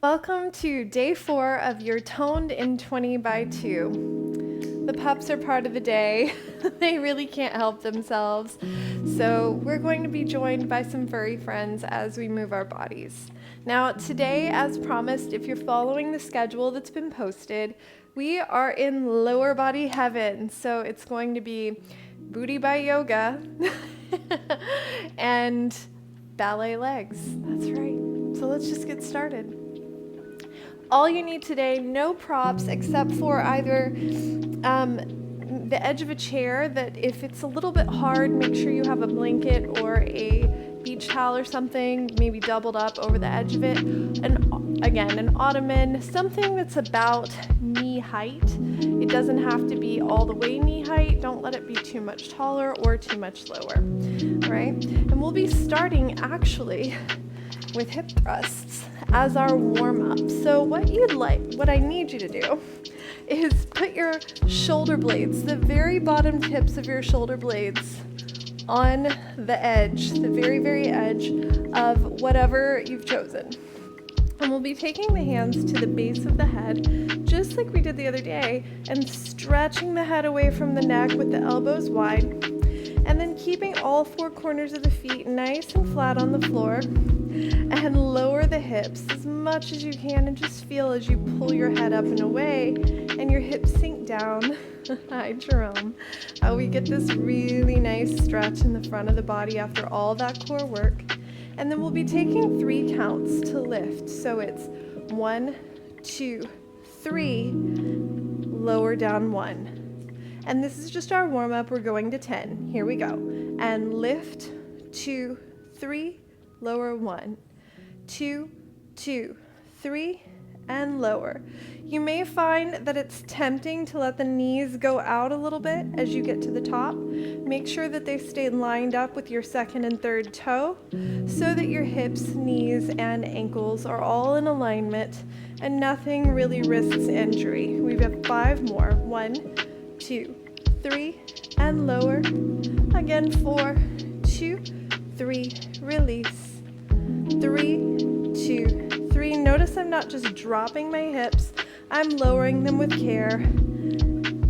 Welcome to day 4 of your Toned in 20 by 2. The pups are part of the day. They really can't help themselves. So we're going to be joined by some furry friends as we move our bodies. Now today, as promised, if you're following the schedule that's been posted, we are in lower body heaven. So it's going to be booty by yoga and ballet legs. That's right. So let's just get started. All you need today, no props except for either the edge of a chair that if it's a little bit hard, make sure you have a blanket or a beach towel or something, maybe doubled up over the edge of it. And again, an ottoman, something that's about knee height. It doesn't have to be all the way knee height. Don't let it be too much taller or too much lower, all right? And we'll be starting actually with hip thrusts as our warm-up. So what I need you to do is put your shoulder blades, the very bottom tips of your shoulder blades, on the edge, the very, very edge of whatever you've chosen. And we'll be taking the hands to the base of the head, just like we did the other day, and stretching the head away from the neck with the elbows wide, and then keeping all 4 corners of the feet nice and flat on the floor, and lower the hips as much as you can, and just feel as you pull your head up and away and your hips sink down. Hi, Jerome. How we get this really nice stretch in the front of the body after all that core work. And then we'll be taking 3 counts to lift. So it's 1, 2, 3, lower down 1. And this is just our warm up. We're going to 10. Here we go. And lift, 2, 3, lower 1, 2, 2, 3, and lower. You may find that it's tempting to let the knees go out a little bit as you get to the top. Make sure that they stay lined up with your second and third toe so that your hips, knees, and ankles are all in alignment and nothing really risks injury. We have 5 more. 1, 2, 3, and lower. Again, 4, 2, 3, release. 3, 2, 3. Notice I'm not just dropping my hips, I'm lowering them with care,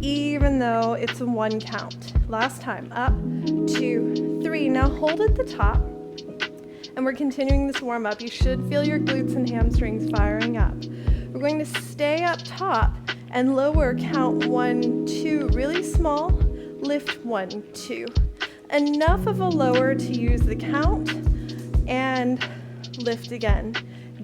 even though it's a 1 count. Last time, up, 2, 3. Now hold at the top, and we're continuing this warm up. You should feel your glutes and hamstrings firing up. We're going to stay up top and lower, count 1, 2, really small, lift 1, 2. Enough of a lower to use the count, and lift again.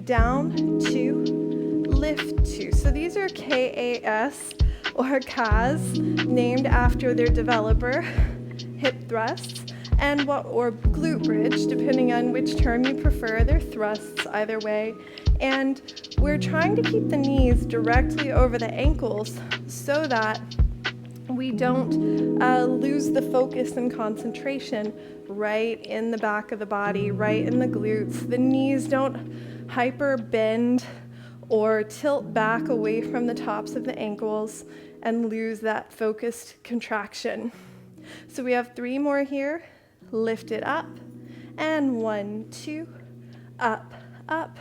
Down 2, lift 2. So these are KAS or CAS, named after their developer, hip thrusts, and or glute bridge, depending on which term you prefer. They're thrusts either way. And we're trying to keep the knees directly over the ankles so that we don't lose the focus and concentration right in the back of the body, right in the glutes. The knees don't hyper bend or tilt back away from the tops of the ankles and lose that focused contraction. So we have 3 more here. Lift it up, and 1, 2, up, up.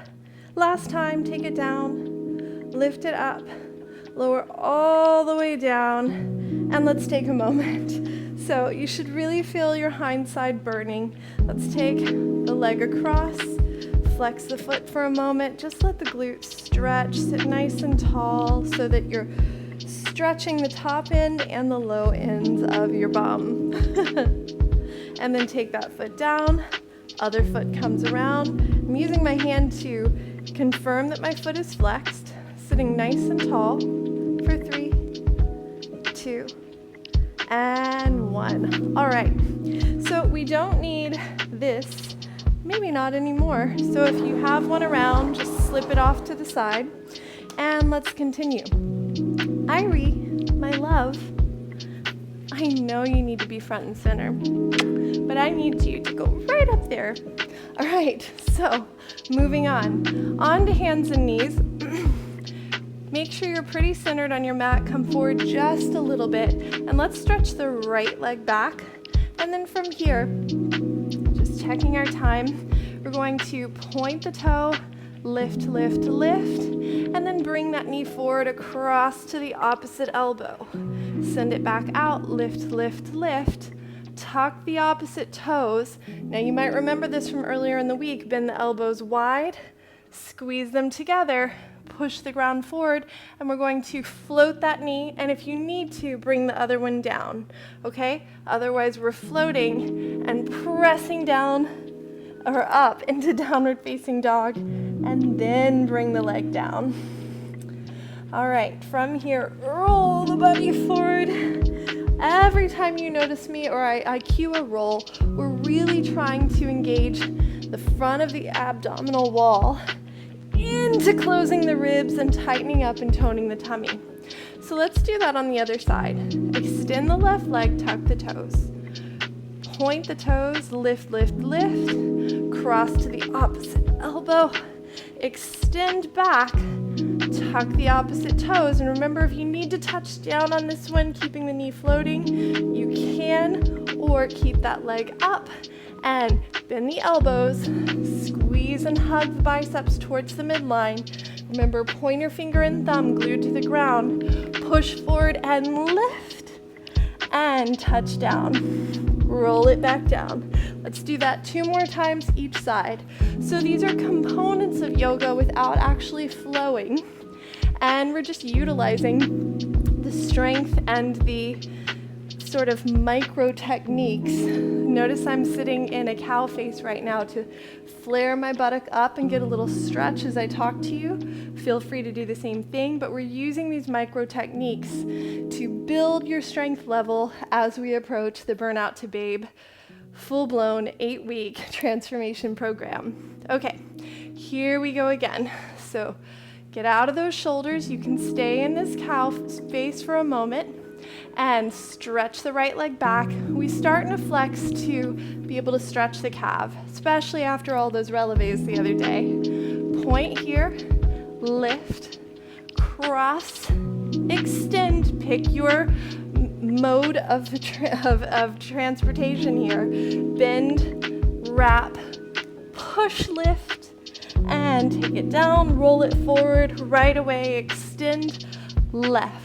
Last time, take it down, lift it up, lower all the way down, and let's take a moment. So you should really feel your hind side burning. Let's take the leg across, flex the foot for a moment, just let the glutes stretch, sit nice and tall so that you're stretching the top end and the low ends of your bum. And then take that foot down, other foot comes around. I'm using my hand to confirm that my foot is flexed, sitting nice and tall for 3, 2, and 1. All right, so we don't need this, maybe not anymore. So if you have one around, just slip it off to the side, and let's continue. Irie, my love, I know you need to be front and center, but I need you to go right up there. All right, so moving on to hands and knees. Make sure you're pretty centered on your mat. Come forward just a little bit, and let's stretch the right leg back. And then from here, just checking our time, we're going to point the toe Lift, lift, lift, and then bring that knee forward across to the opposite elbow. Send it back out, lift, lift, lift. Tuck the opposite toes. Now you might remember this from earlier in the week. Bend the elbows wide, squeeze them together, push the ground forward, and we're going to float that knee, and if you need to, bring the other one down, okay? Otherwise, we're floating and pressing down or up into downward facing dog, and then bring the leg down. All right, from here, roll the body forward. Every time you notice me or I cue a roll, we're really trying to engage the front of the abdominal wall into closing the ribs and tightening up and toning the tummy. So let's do that on the other side. Extend the left leg, tuck the toes. Point the toes, lift, lift, lift. Cross to the opposite elbow. Extend back, tuck the opposite toes. And remember, if you need to touch down on this one, keeping the knee floating, you can, or keep that leg up. And bend the elbows, squeeze and hug the biceps towards the midline. Remember, pointer finger and thumb glued to the ground. Push forward and lift, and touch down. Roll it back down. Let's do that 2 more times each side. So these are components of yoga without actually flowing. And we're just utilizing the strength and the sort of micro techniques. Notice I'm sitting in a cow face right now to flare my buttock up and get a little stretch as I talk to you. Feel free to do the same thing, but we're using these micro techniques to build your strength level as we approach the Burnout to B.A.B.E. full-blown 8-week transformation program. Okay, here we go again. So get out of those shoulders. You can stay in this cow face for a moment and stretch the right leg back. We start in a flex to be able to stretch the calf, especially after all those releves the other day. Point here, lift, cross, extend. Pick your mode of transportation here. Bend, wrap, push, lift, and take it down. Roll it forward, right away, extend, left.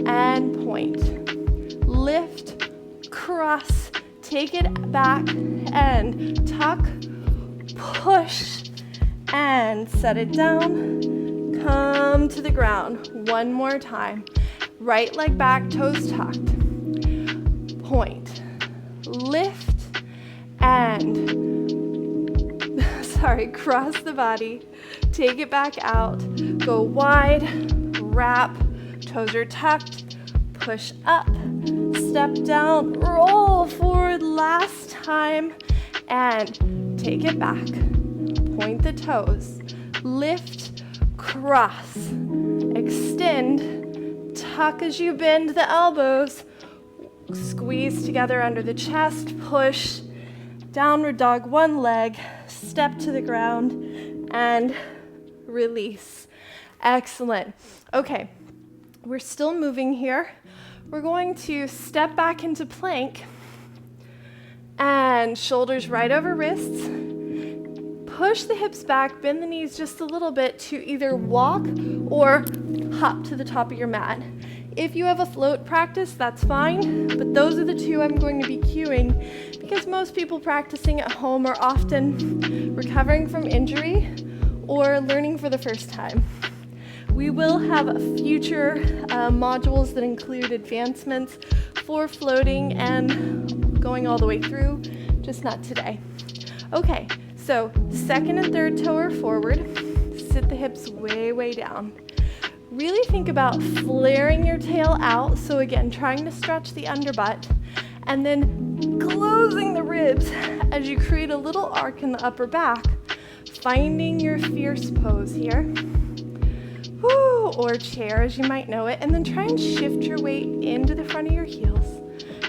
And point, lift, cross, take it back, and tuck, push, and set it down, come to the ground. One more time, right leg back, toes tucked, point, lift, and, cross the body, take it back out, go wide, wrap, toes are tucked, push up, step down, roll forward last time, and take it back. Point the toes, lift, cross, extend, tuck as you bend the elbows, squeeze together under the chest, push, downward dog, one leg, step to the ground, and release. Excellent. Okay. We're still moving here. We're going to step back into plank and shoulders right over wrists. Push the hips back, bend the knees just a little bit to either walk or hop to the top of your mat. If you have a float practice, that's fine, but those are the 2 I'm going to be cueing because most people practicing at home are often recovering from injury or learning for the first time. We will have future modules that include advancements for floating and going all the way through, just not today. Okay, so second and third toe are forward. Sit the hips way, way down. Really think about flaring your tail out. So again, trying to stretch the underbutt and then closing the ribs as you create a little arc in the upper back, finding your fierce pose here. Woo, or chair as you might know it, and then try and shift your weight into the front of your heels.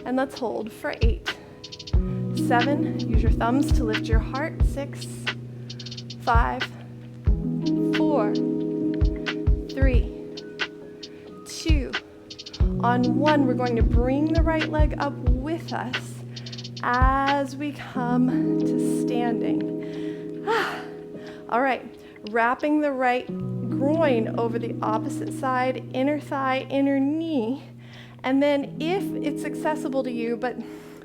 And let's hold for 8, 7, use your thumbs to lift your heart, 6, 5, 4, 3, 2, on 1, we're going to bring the right leg up with us as we come to standing. All right, Wrapping the right groin over the opposite side, inner thigh, inner knee. And then if it's accessible to you, but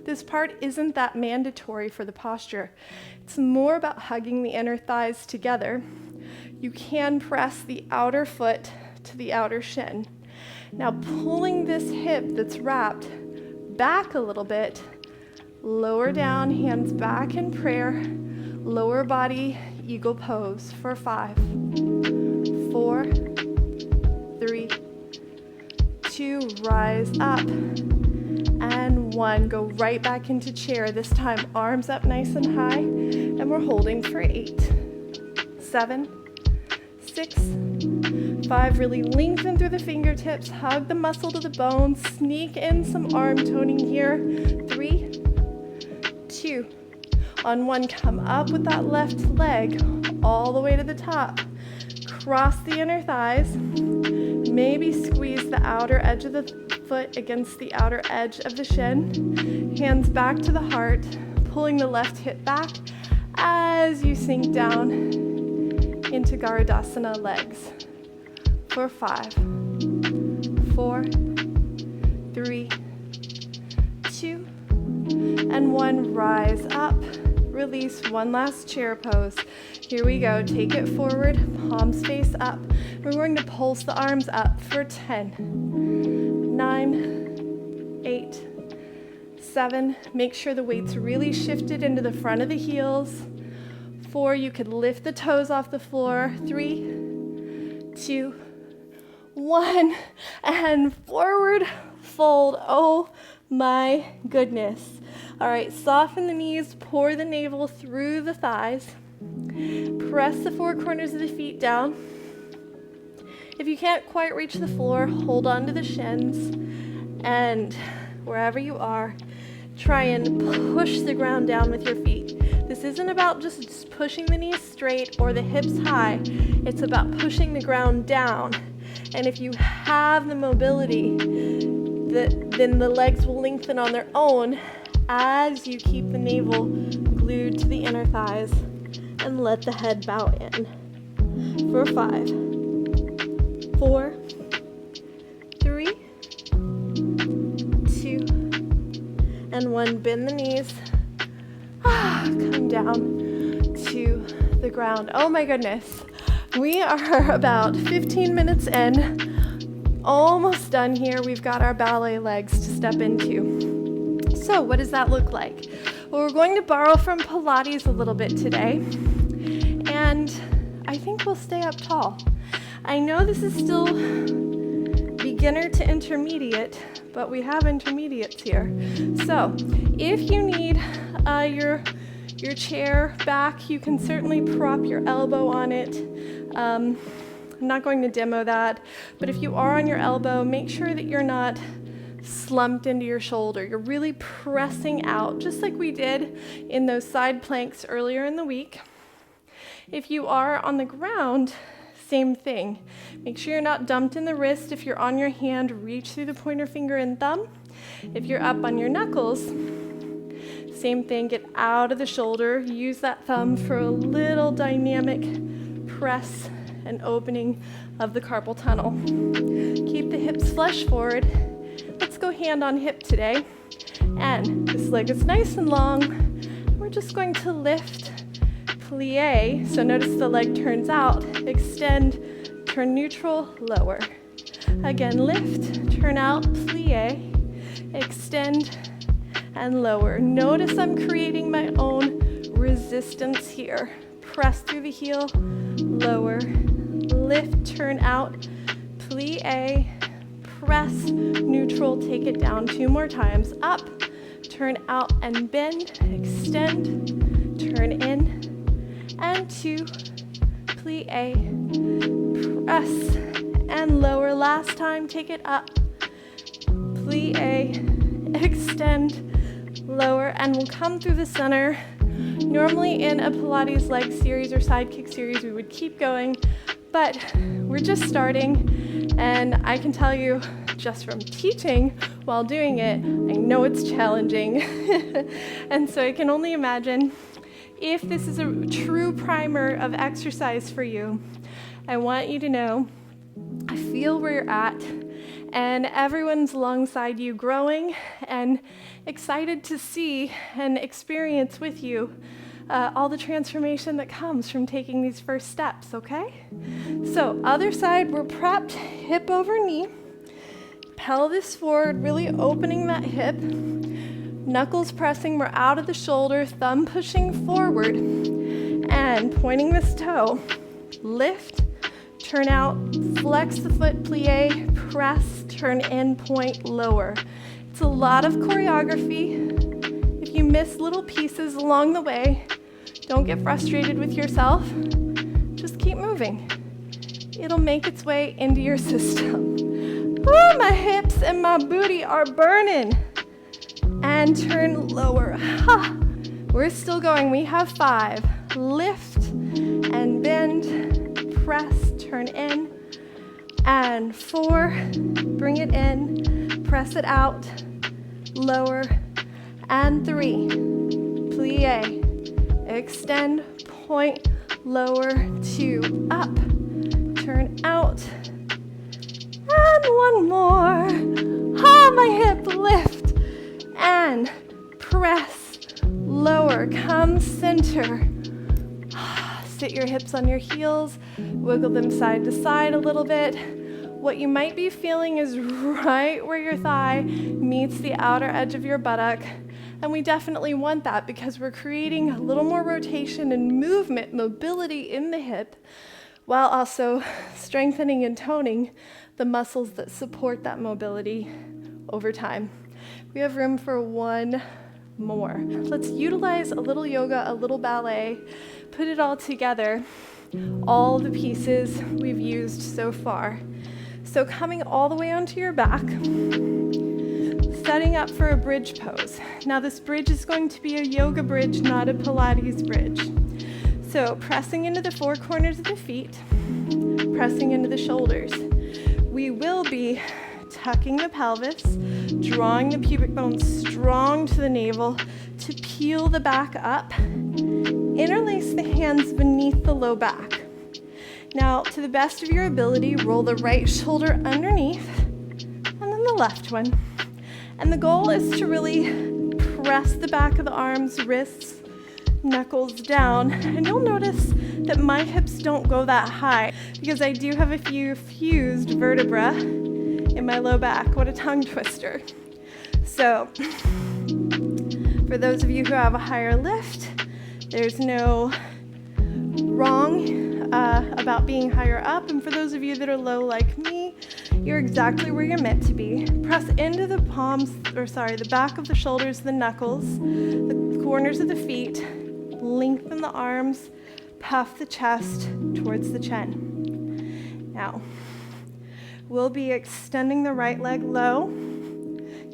this part isn't that mandatory for the posture, it's more about hugging the inner thighs together. You can press the outer foot to the outer shin. Now pulling this hip that's wrapped back a little bit, lower down, hands back in prayer, lower body, eagle pose for 5, 4, 3, 2, rise up, and 1. Go right back into chair. This time, arms up nice and high, and we're holding for 8, 7, 6, 5. Really lengthen through the fingertips, hug the muscle to the bone, sneak in some arm toning here. 3, 2. On 1, come up with that left leg all the way to the top. Cross the inner thighs. Maybe squeeze the outer edge of the foot against the outer edge of the shin. Hands back to the heart, pulling the left hip back as you sink down into Garudasana legs. For 5, 4, 3, 2, and 1. Rise up. Release. 1 last chair pose. Here we go. Take it forward, palms face up. We're going to pulse the arms up for 10, 9, 8, 7. Make sure the weight's really shifted into the front of the heels. 4, you could lift the toes off the floor. 3, 2, 1, and forward fold. Oh my goodness. All right, soften the knees, pour the navel through the thighs. Press the 4 corners of the feet down. If you can't quite reach the floor, hold on to the shins, and wherever you are, try and push the ground down with your feet. This isn't about just pushing the knees straight or the hips high. It's about pushing the ground down. And if you have the mobility, then the legs will lengthen on their own as you keep the navel glued to the inner thighs and let the head bow in. For 5, 4, 3, 2, and 1. Bend the knees. Come down to the ground. Oh my goodness. We are about 15 minutes in, almost done here. We've got our ballet legs to step into. So what does that look like? Well, we're going to borrow from Pilates a little bit today, and I think we'll stay up tall. I know this is still beginner to intermediate, but we have intermediates here. So if you need your chair back, you can certainly prop your elbow on it. I'm not going to demo that, but if you are on your elbow, make sure that you're not slumped into your shoulder. You're really pressing out, just like we did in those side planks earlier in the week. If you are on the ground, same thing. Make sure you're not dumped in the wrist. If you're on your hand, reach through the pointer finger and thumb. If you're up on your knuckles, same thing, get out of the shoulder. Use that thumb for a little dynamic press and opening of the carpal tunnel. Keep the hips flush forward. Let's go hand on hip today. And this leg is nice and long. We're just going to lift, plie. So notice the leg turns out, extend, turn neutral, lower. Again, lift, turn out, plie, extend, and lower. Notice I'm creating my own resistance here. Press through the heel, lower, lift, turn out, plie, press, neutral, take it down 2 more times, up, turn out and bend, extend, turn in, and 2, plie, press, and lower. Last time, take it up, plie, extend, lower, and we'll come through the center. Normally in a Pilates leg series or side kick series, we would keep going, but we're just starting, and I can tell you just from teaching while doing it, I know it's challenging. And so I can only imagine if this is a true primer of exercise for you, I want you to know, I feel where you're at, and everyone's alongside you growing and excited to see and experience with you all the transformation that comes from taking these first steps, okay? So other side, we're prepped, hip over knee, pelvis forward, really opening that hip, knuckles pressing, we're out of the shoulder, thumb pushing forward, and pointing this toe, lift, turn out, flex the foot, plie, press, turn in, point, lower. It's a lot of choreography. If you miss little pieces along the way, don't get frustrated with yourself. Just keep moving. It'll make its way into your system. Ooh, my hips and my booty are burning. And turn lower. Ha. We're still going. We have 5. Lift and bend, press, turn in. And 4, bring it in, press it out, lower. And 3, plie, extend, point, lower, 2, up, turn out. And 1 more. Ah, my hip, lift. And press, lower, come center. Sit your hips on your heels, wiggle them side to side a little bit. What you might be feeling is right where your thigh meets the outer edge of your buttock. And we definitely want that because we're creating a little more rotation and movement, mobility in the hip, while also strengthening and toning the muscles that support that mobility over time. We have room for 1 more. Let's utilize a little yoga, a little ballet, put it all together, all the pieces we've used so far. So coming all the way onto your back, setting up for a bridge pose. Now this bridge is going to be a yoga bridge, not a Pilates bridge. So pressing into the 4 corners of the feet, pressing into the shoulders. We will be tucking the pelvis, drawing the pubic bone strong to the navel to peel the back up. Interlace the hands beneath the low back. Now, to the best of your ability, roll the right shoulder underneath and then the left one. And the goal is to really press the back of the arms, wrists, knuckles down. And you'll notice that my hips don't go that high because I do have a few fused vertebrae in my low back. What a tongue twister. So, for those of you who have a higher lift, there's no wrong about being higher up. And for those of you that are low like me, you're exactly where you're meant to be. Press into the the back of the shoulders, the knuckles, the corners of the feet. Lengthen the arms, puff the chest towards the chin. Now, we'll be extending the right leg low,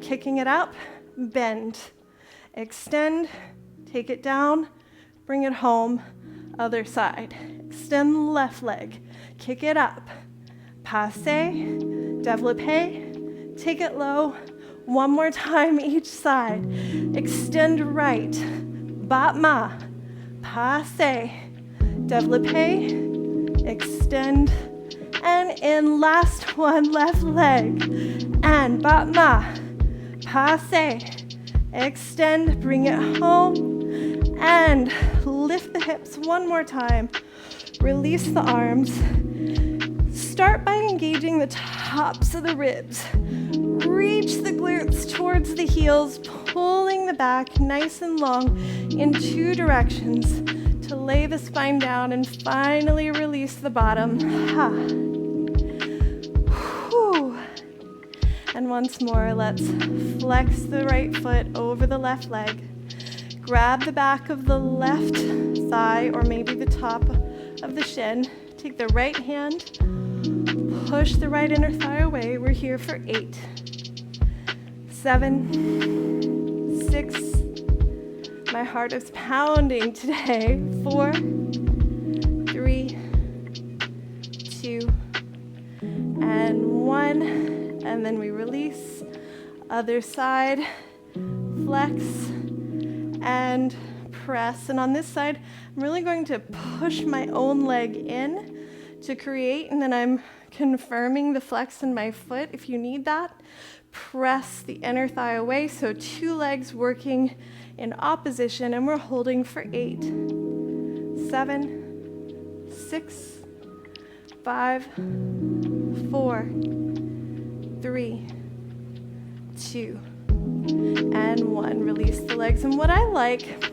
kicking it up, bend, extend, take it down, bring it home, other side. Extend the left leg, kick it up, passe, développé, take it low, 1 more time each side. Extend right, B.A.B.E, passe, développé, extend, and in last one, left leg, and B.A.B.E, passe, extend, bring it home, and lift the hips 1 more time. Release the arms. Start by engaging the tops of the ribs. Reach the glutes towards the heels, pulling the back nice and long in 2 directions to lay the spine down and finally release the bottom. Ha. Whew. And once more, let's flex the right foot over the left leg. Grab the back of the left thigh or maybe the top of the shin. Take the right hand, push the right inner thigh away. We're here for 8, 7, 6. My heart is pounding today. 4, 3, 2, and 1. And then we release. Other side, flex and press. And on this side, I'm really going to push my own leg in to create, and then I'm confirming the flex in my foot if you need that. Press the inner thigh away, so 2 legs working in opposition, and we're holding for 8, 7, 6, 5, 4, 3, 2, and 1. Release the legs. And what I like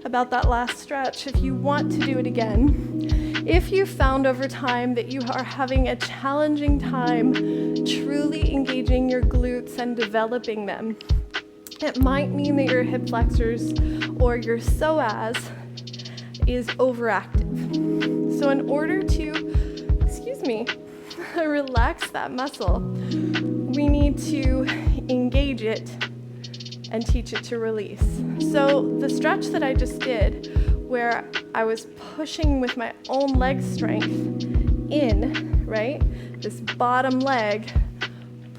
about that last stretch, if you want to do it again, if you found over time that you are having a challenging time truly engaging your glutes and developing them, it might mean that your hip flexors or your psoas is overactive. So in order to, relax that muscle, we need to engage it and teach it to release. So the stretch that I just did, where I was pushing with my own leg strength in, right? This bottom leg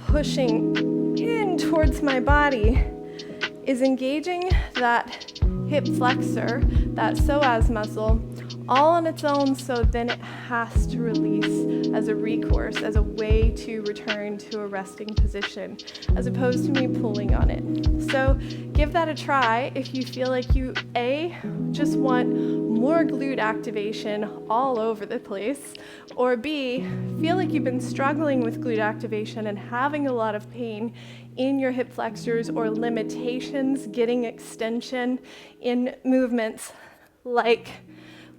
pushing in towards my body is engaging that hip flexor, that psoas muscle, all on its own, so then it has to release as a recourse, as a way to return to a resting position, as opposed to me pulling on it. So give that a try if you feel like you, A, just want more glute activation all over the place, or B, feel like you've been struggling with glute activation and having a lot of pain in your hip flexors or limitations getting extension in movements like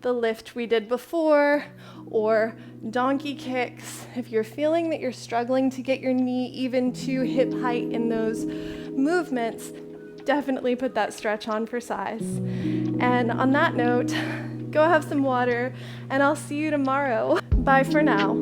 the lift we did before, or donkey kicks. If you're feeling that you're struggling to get your knee even to hip height in those movements, definitely put that stretch on for size. And on that note, go have some water, and I'll see you tomorrow. Bye for now.